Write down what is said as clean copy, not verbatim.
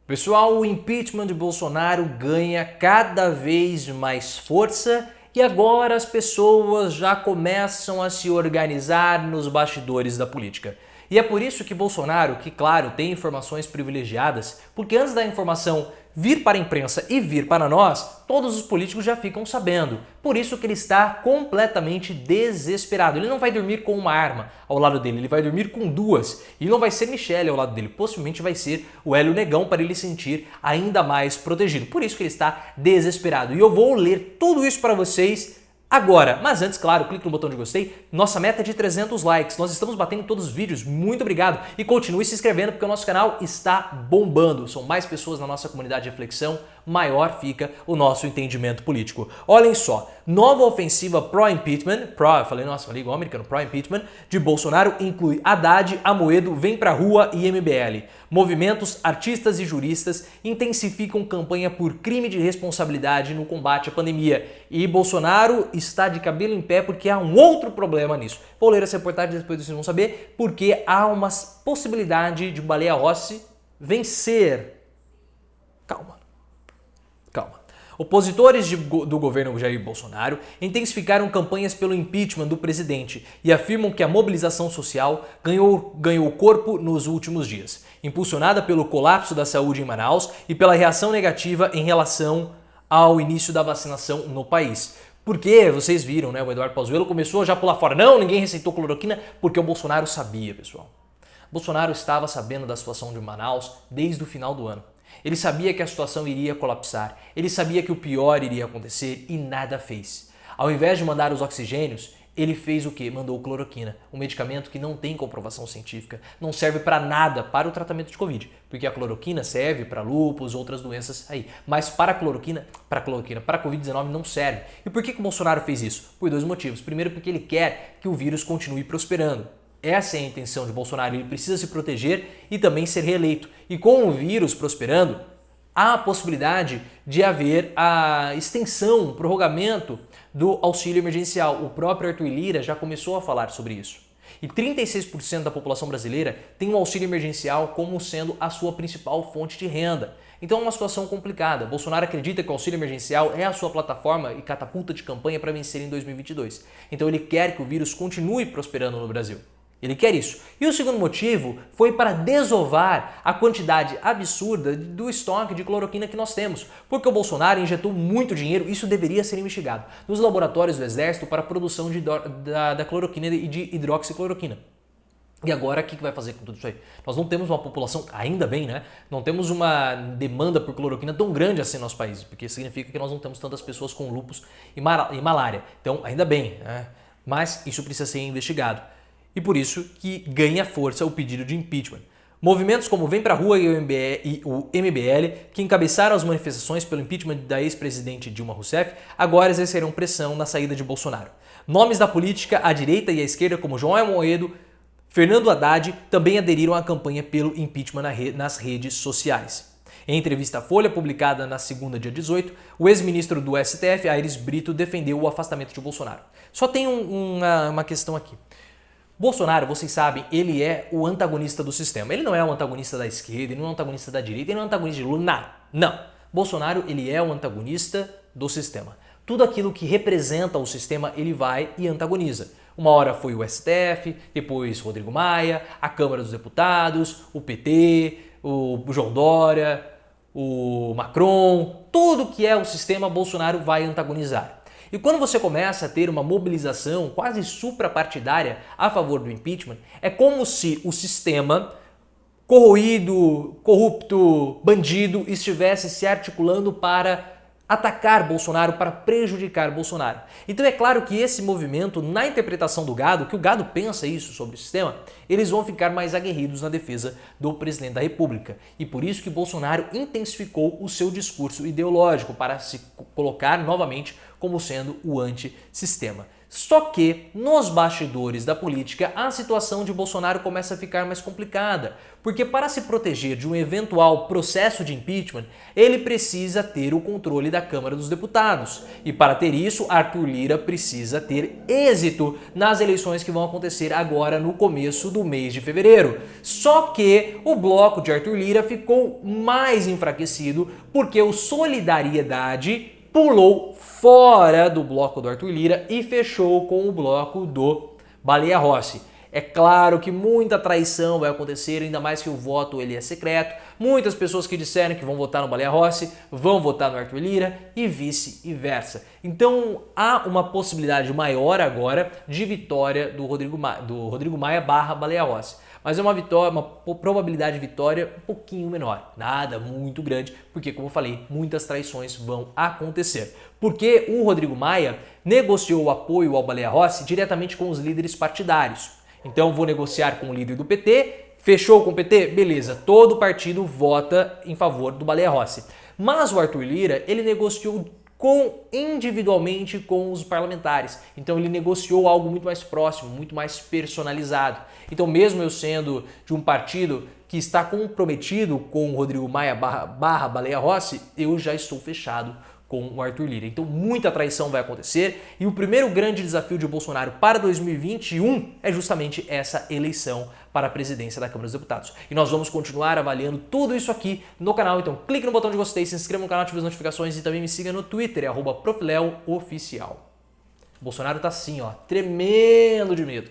Pessoal, o impeachment de Bolsonaro ganha cada vez mais força e agora as pessoas já começam a se organizar nos bastidores da política. E é por isso que Bolsonaro, que claro, tem informações privilegiadas, porque antes da informação vir para a imprensa e vir para nós, todos os políticos já ficam sabendo. Por isso que ele está completamente desesperado. Ele não vai dormir com uma arma ao lado dele, ele vai dormir com duas. E não vai ser Michele ao lado dele, possivelmente vai ser o Hélio Negão para ele sentir ainda mais protegido. Por isso que ele está desesperado. E eu vou ler tudo isso para vocês agora. Mas antes, claro, clique no botão de gostei. Nossa meta é de 300 likes. Nós estamos batendo em todos os vídeos. Muito obrigado. E continue se inscrevendo porque o nosso canal está bombando. São mais pessoas na nossa comunidade de reflexão, maior fica o nosso entendimento político. Olhem só, nova ofensiva pró-impeachment, falei igual americano, pró-impeachment, de Bolsonaro inclui Haddad, Amoedo, Vem Pra Rua e MBL. Movimentos, artistas e juristas intensificam campanha por crime de responsabilidade no combate à pandemia. E Bolsonaro está de cabelo em pé porque há um outro problema nisso. Vou ler essa reportagem e depois vocês vão saber porque há uma possibilidade de Baleia Rossi vencer. Calma. Opositores do governo Jair Bolsonaro intensificaram campanhas pelo impeachment do presidente e afirmam que a mobilização social ganhou corpo nos últimos dias, impulsionada pelo colapso da saúde em Manaus e pela reação negativa em relação ao início da vacinação no país. Porque vocês viram, né? O Eduardo Pazuello começou já a pular fora. Não, ninguém receitou cloroquina porque o Bolsonaro sabia, pessoal. Bolsonaro estava sabendo da situação de Manaus desde o final do ano. Ele sabia que a situação iria colapsar, ele sabia que o pior iria acontecer e nada fez. Ao invés de mandar os oxigênios, ele fez o quê? Mandou cloroquina, um medicamento que não tem comprovação científica, não serve para nada para o tratamento de Covid, porque a cloroquina serve para lúpus, outras doenças aí, mas para a Covid-19 não serve. E por que o Bolsonaro fez isso? Por dois motivos. Primeiro, porque ele quer que o vírus continue prosperando. Essa é a intenção de Bolsonaro, ele precisa se proteger e também ser reeleito. E com o vírus prosperando, há a possibilidade de haver a extensão, o prorrogamento do auxílio emergencial. O próprio Arthur Lira já começou a falar sobre isso. E 36% da população brasileira tem o auxílio emergencial como sendo a sua principal fonte de renda. Então é uma situação complicada. Bolsonaro acredita que o auxílio emergencial é a sua plataforma e catapulta de campanha para vencer em 2022. Então ele quer que o vírus continue prosperando no Brasil. Ele quer isso. E o segundo motivo foi para desovar a quantidade absurda do estoque de cloroquina que nós temos. Porque o Bolsonaro injetou muito dinheiro, isso deveria ser investigado, nos laboratórios do Exército para a produção da cloroquina e de hidroxicloroquina. E agora o que vai fazer com tudo isso aí? Nós não temos uma população, ainda bem, né? Não temos uma demanda por cloroquina tão grande assim no nosso país, porque significa que nós não temos tantas pessoas com lúpus e malária. Então, ainda bem, né? Mas isso precisa ser investigado. E por isso que ganha força o pedido de impeachment. Movimentos como Vem Pra Rua e o MBL, que encabeçaram as manifestações pelo impeachment da ex-presidente Dilma Rousseff, agora exercerão pressão na saída de Bolsonaro. Nomes da política à direita e à esquerda como João Amoedo, Fernando Haddad também aderiram à campanha pelo impeachment nas redes sociais. Em entrevista à Folha, publicada na segunda, dia 18, o ex-ministro do STF, Aires Brito, defendeu o afastamento de Bolsonaro. Só tem uma questão aqui. Bolsonaro, vocês sabem, ele é o antagonista do sistema. Ele não é o antagonista da esquerda, ele não é o antagonista da direita, ele não é o antagonista de Lula, não. Bolsonaro, ele é o antagonista do sistema. Tudo aquilo que representa o sistema, ele vai e antagoniza. Uma hora foi o STF, depois Rodrigo Maia, a Câmara dos Deputados, o PT, o João Dória, o Macron, tudo que é o sistema, Bolsonaro vai antagonizar. E quando você começa a ter uma mobilização quase suprapartidária a favor do impeachment, é como se o sistema corroído, corrupto, bandido estivesse se articulando para atacar Bolsonaro, para prejudicar Bolsonaro. Então é claro que esse movimento, na interpretação do gado, que o gado pensa isso sobre o sistema, eles vão ficar mais aguerridos na defesa do presidente da República. E por isso que Bolsonaro intensificou o seu discurso ideológico para se colocar novamente como sendo o antissistema. Só que, nos bastidores da política, a situação de Bolsonaro começa a ficar mais complicada, porque para se proteger de um eventual processo de impeachment, ele precisa ter o controle da Câmara dos Deputados. E para ter isso, Arthur Lira precisa ter êxito nas eleições que vão acontecer agora no começo do mês de fevereiro. Só que o bloco de Arthur Lira ficou mais enfraquecido porque o Solidariedade pulou fora do bloco do Arthur Lira e fechou com o bloco do Baleia Rossi. É claro que muita traição vai acontecer, ainda mais que o voto ele é secreto. Muitas pessoas que disseram que vão votar no Baleia Rossi vão votar no Arthur Lira e vice-versa. Então há uma possibilidade maior agora de vitória do Rodrigo Maia barra Baleia Rossi. Mas é uma probabilidade de vitória um pouquinho menor, nada muito grande, porque como eu falei, muitas traições vão acontecer. Porque o Rodrigo Maia negociou o apoio ao Baleia Rossi diretamente com os líderes partidários. Então vou negociar com o líder do PT, fechou com o PT? Beleza, todo partido vota em favor do Baleia Rossi. Mas o Arthur Lira, ele negociou individualmente com os parlamentares. Então ele negociou algo muito mais próximo, muito mais personalizado. Então mesmo eu sendo de um partido que está comprometido com o Rodrigo Maia barra Baleia Rossi, eu já estou fechado com o Arthur Lira. Então muita traição vai acontecer e o primeiro grande desafio de Bolsonaro para 2021 é justamente essa eleição para a presidência da Câmara dos Deputados. E nós vamos continuar avaliando tudo isso aqui no canal, então clique no botão de gostei, se inscreva no canal, ative as notificações e também me siga no Twitter, @profleoficial. Bolsonaro tá assim, ó, tremendo de medo.